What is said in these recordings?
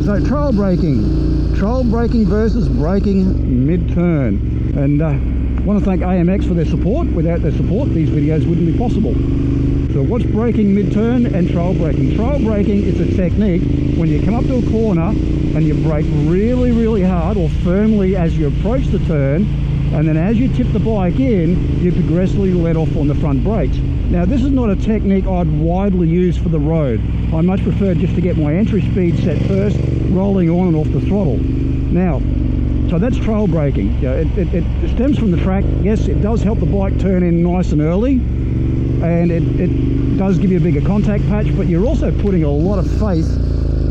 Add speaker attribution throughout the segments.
Speaker 1: So trail braking versus braking mid-turn. And I want to thank AMX for their support. Without their support, these videos wouldn't be possible. So what's braking mid-turn and trail braking? Trail braking is a technique when you come up to a corner and you brake really, really hard or firmly as you approach the turn, and then as you tip the bike in, you progressively let off on the front brakes. Now this is not a technique I'd widely use for the road. I much prefer just to get my entry speed set first, rolling on and off the throttle. Now, so that's trail braking. You know, it stems from the track. Yes, it does help the bike turn in nice and early, and it does give you a bigger contact patch, but you're also putting a lot of faith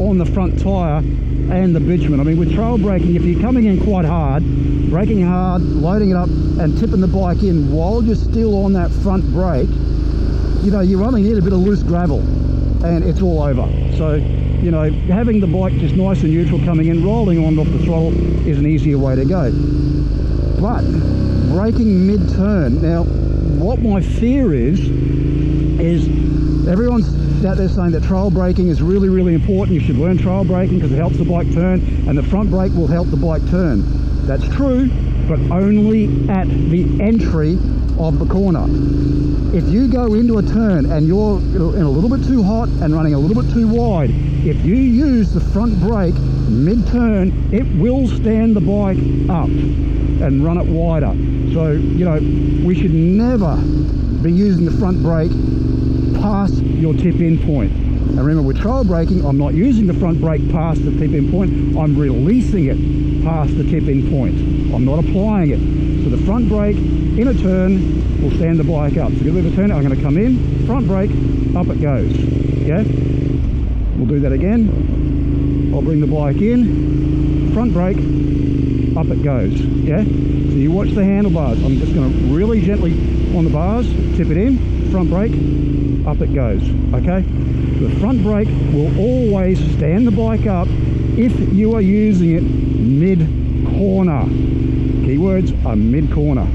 Speaker 1: on the front tyre and the bitumen. I mean, with trail braking, if you're coming in quite hard, braking hard, loading it up and tipping the bike in while you're still on that front brake, you know, you only need a bit of loose gravel and it's all over. So, you know, having the bike just nice and neutral coming in, rolling on off the throttle is an easier way to go. But braking mid-turn, now what my fear is everyone's out there saying that trail braking is really, really important. You should learn trail braking because it helps the bike turn, and the front brake will help the bike turn. That's true, but only at the entry of the corner. If you go into a turn and you're in a little bit too hot and running a little bit too wide, if you use the front brake mid-turn, it will stand the bike up and run it wider. So, you know, we should never be using the front brake past your tip-in point. And remember, with trail braking, I'm not using the front brake past the tip-in point, I'm releasing it past the tip-in point. I'm not applying it. So the front brake in a turn will stand the bike up. So if you leave a turn, I'm going to come in, front brake, up it goes. Yeah? We'll do that again. I'll bring the bike in, front brake, up it goes. Yeah? So you watch the handlebars. I'm just going to really gently on the bars, tip it in, front brake, up it goes. Okay? The front brake will always stand the bike up if you are using it mid-corner. Keywords are mid-corner.